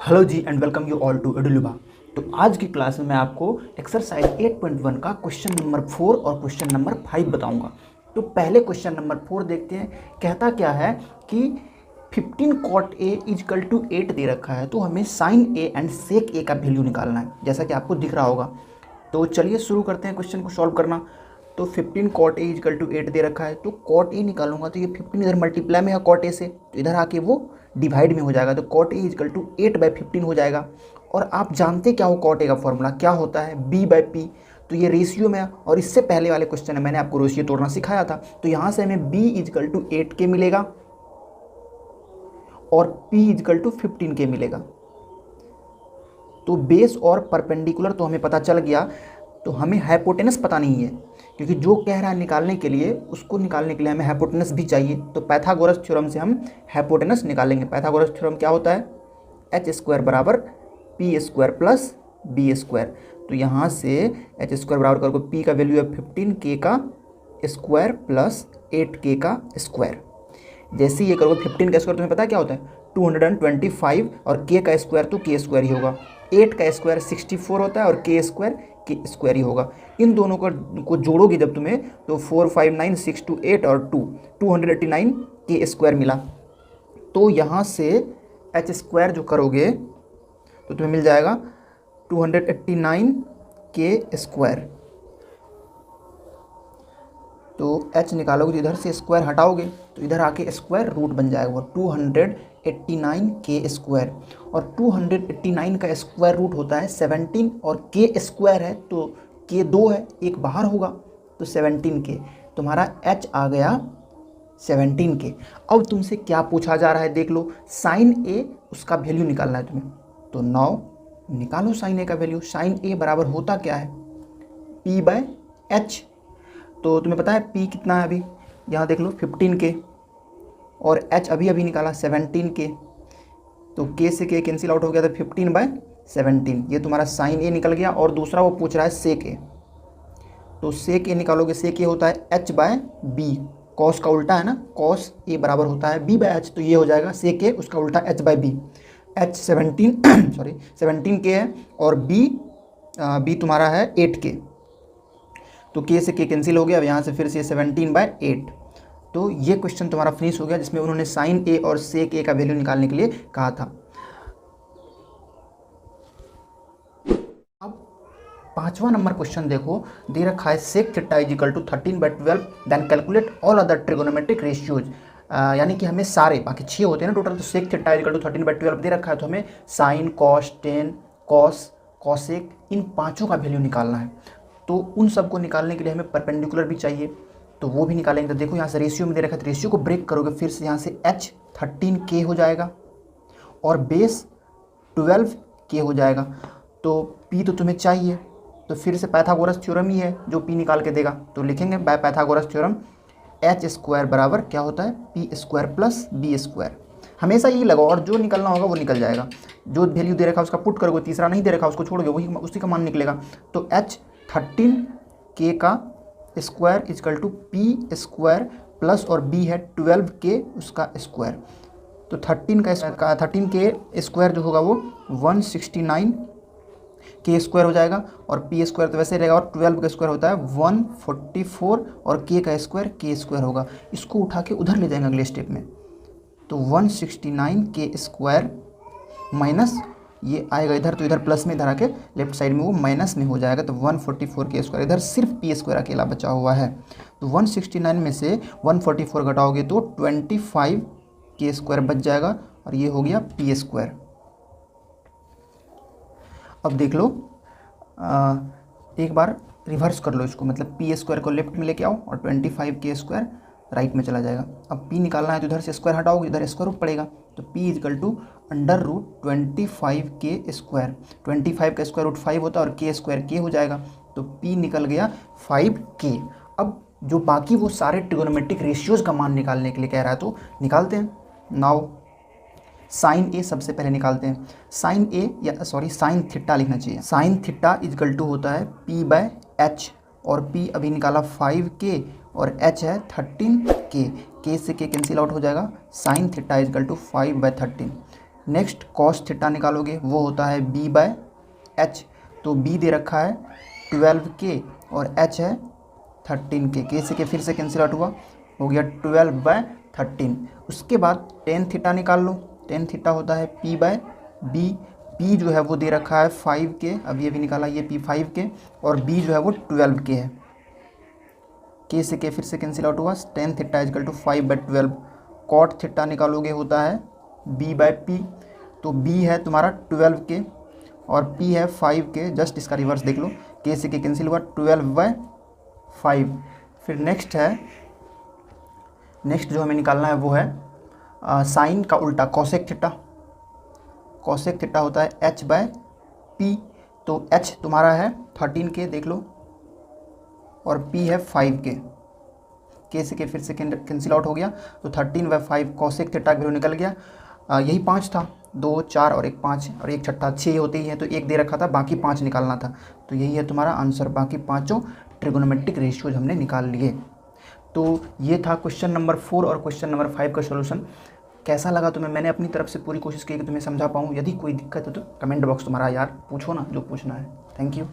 Hello ji and welcome you all to एडुलुबा। तो आज की क्लास में मैं आपको एक्सरसाइज 8.1 का क्वेश्चन नंबर 4 और क्वेश्चन नंबर 5 बताऊंगा। तो पहले क्वेश्चन नंबर 4 देखते हैं। कहता क्या है कि 15 cot a इजकल टू 8 दे रखा है, तो हमें sine a and sec a का वैल्यू निकालना है, जैसा कि आपको दिख रहा होगा। तो चलिए शुरू करते हैं क्वेश्चन को सॉल्व करना। तो 15 cot a इजकल टू 8 दे रखा है, तो cot a निकालूंगा तो ये 15 इधर मल्टीप्लाई में है cot a से, तो इधर आके वो डिवाइड में हो जाएगा, तो cot a इजकल टू 8/15 हो जाएगा। और आप जानते क्या हो cot a का फॉर्मूला क्या होता है, b/p। तो ये रेशियो में है, और इससे पहले वाले क्वेश्चन में मैंने आपको रेशियो तोड़ना सिखाया था। तो यहाँ से हमें b इजकल टू 8k मिलेगा और p इजकल टू 15k मिलेगा। तो बेस और परपेंडिकुलर तो हमें पता चल गया, तो हमें हाइपोटेनस पता नहीं है, क्योंकि जो कह रहा है निकालने के लिए, उसको निकालने के लिए हमें हाइपोटेनस भी चाहिए। तो पाइथागोरस थ्योरम से हम हाइपोटेनस निकालेंगे। पाइथागोरस थ्योरम क्या होता है, h² बराबर p² प्लस b²। तो यहाँ से h² बराबर करके p का वैल्यू है 15k का स्क्वायर प्लस 8k का स्क्वायर। जैसे ये करोगे 15 का स्क्वायर तुम्हें पता है क्या होता है 225, और k का स्क्वायर तो k² ही होगा। 8 का स्क्वायर 64 होता है और k² ही होगा। इन दोनों को जोड़ोगे जब तुम्हें, तो 4 5 9 6 2 8 और 289 k² मिला। तो यहाँ से h² जो करोगे तो तुम्हें मिल जाएगा 289 k²। तो h निकालोगे तो इधर से स्क्वायर हटाओगे, तो इधर आके स्क्वायर रूट बन जाएगा वो 289 k²। और 289 का स्क्वायर रूट होता है 17, और k² है तो k 2 है, एक बाहर होगा, तो 17k। तुम्हारा h आ गया 17k। अब तुमसे क्या पूछा जा रहा है देख लो, साइन a उसका वैल्यू निकालना है तुम्हें। तो 9 निकालो साइन a का वैल्यू। साइन a बराबर होता क्या है p/h। तो तुम्हें पता है p कितना है अभी, यहाँ देख लो 15k, और h अभी अभी निकाला 17k। तो k से k कैंसिल आउट हो गया, तो 15/17 ये तुम्हारा साइन a निकल गया। और दूसरा वो पूछ रहा है सेक a, तो सेक a निकालोगे, सेक a होता है h/b। कॉस का उल्टा है ना, कॉस a बराबर होता है b/h, तो ये हो जाएगा सेक a उसका उल्टा h/b। h 17 सॉरी 17k है, और b तुम्हारा है 8k। तो k से k कैंसिल हो गया। अब यहाँ से फिर से 17/8। तो ये क्वेश्चन तुम्हारा फिनिश हो गया, जिसमें उन्होंने साइन a और सेक a का वैल्यू निकालने के लिए कहा था। अब 5वां नंबर क्वेश्चन देखो, दे रखा है sec theta is equal to 13/12, then calculate all other trigonometric ratios. यानी कि हमें सारे बाकी 6 होते हैं ना टोटल, तो सेक थीटा इजिकल टू 13/12 दे रखा है, तो हमें sine, cos, tan, cos, cosec, इन पाँचों का वैल्यू निकालना है। तो उन सबको निकालने के लिए हमें परपेंडिकुलर भी चाहिए, तो वो भी निकालेंगे। तो देखो यहाँ से रेशियो में दे रखा है, तो रेशियो को ब्रेक करोगे, फिर से यहाँ से h 13k हो जाएगा और बेस 12k हो जाएगा। तो p तो तुम्हें चाहिए, तो फिर से पाइथागोरस थ्योरम ही है जो p निकाल के देगा। तो लिखेंगे बाय पाइथागोरस थ्योरम h² बराबर क्या होता है p² प्लस b²। हमेशा यही लगाओ, और जो निकलना होगा वो निकल जाएगा। जो वैल्यू दे रखा है उसका पुट करोगे, तीसरा नहीं दे रखा उसको छोड़ोगे, वही उसी का मान निकलेगा। तो h 13k का square is equal to p² plus, और b है 12k उसका स्क्वायर। तो 13k स्क्वायर जो होगा वो 169k² हो जाएगा, और p² तो वैसे रहेगा, और 12 का स्क्वायर होता है 144, और k का स्क्वायर k² होगा। इसको उठा के उधर ले जाएंगे अगले स्टेप में। तो 169k² माइनस ये आएगा इधर, तो इधर प्लस में, इधर आके लेफ्ट साइड में वो माइनस में हो जाएगा। तो 144k², इधर सिर्फ p² अकेला बचा हुआ है। तो 169 में से 144 घटाओगे तो 25k² बच जाएगा, और ये हो गया p²। अब देख लो, एक बार रिवर्स कर लो इसको, मतलब p² को लेफ्ट में लेके आओ और 25k² राइट में चला जाएगा। अब p निकालना है, तो इधर से स्क्वायर हटाओगे, इधर स्क्वायर रूट पड़ेगा, तो p इजकल टू √25k²। 25 का स्क्वायर रूट 5 होता है, और k² k हो जाएगा, तो p निकल गया 5k। अब जो बाकी वो सारे ट्रिगोनोमेट्रिक रेशियोज़ का मान निकालने के लिए कह रहा है, तो निकालते हैं। नाउ साइन a सबसे पहले निकालते हैं। साइन a, या सॉरी साइन थीटा लिखना चाहिए। साइन थीटा इजकल टू होता है p/h, और p अभी निकाला 5k, और h है 13k। k से k कैंसिल आउट हो जाएगा। Sine theta is equal to 5/13। Next cos theta निकालोगे, वो होता है b/h। तो b दे रखा है 12k और h है 13k। के से के फिर से कैंसिल आउट हुआ, हो गया 12/13। उसके बाद टेन थीटा निकाल लो। टेन थीटा होता है p/b। p जो है वो दे रखा है 5k, अभी निकाला ये p 5k, और b जो है वो 12k है। के से के फिर से कैंसिल आउट हुआ, tan theta is equal to 5/12। Cot theta निकालोगे होता है b/p। तो b है तुम्हारा 12k और p है 5k। जस्ट इसका रिवर्स देख लो, के से के कैंसिल हुआ 12/5। फिर नेक्स्ट जो हमें निकालना है वो है साइन का उल्टा कॉसेक थीटा। कॉसेक थीटा होता है h/p। तो h तुम्हारा है 13k देख लो, और p है 5k। के से के फिर से कैंसिल आउट हो गया, तो 13/5 कॉसेक थीटा वैल्यू निकल गया। यही 5 था, 2 4 और 1 5 और 1 छठा 6 होते ही है, तो 1 दे रखा था, बाकी 5 निकालना था। तो यही है तुम्हारा आंसर, बाकी पाँचों ट्रिगोनोमेट्रिक रेशियोज हमने निकाल लिए। तो ये था क्वेश्चन नंबर 4 और क्वेश्चन नंबर 5 का सोल्यूशन। कैसा लगा तुम्हें? मैंने अपनी तरफ से पूरी कोशिश की कि तुम्हें समझा पाऊँ। यदि कोई दिक्कत हो तो कमेंट बॉक्स तुम्हारा यार पूछो ना, जो पूछना है। Thank you.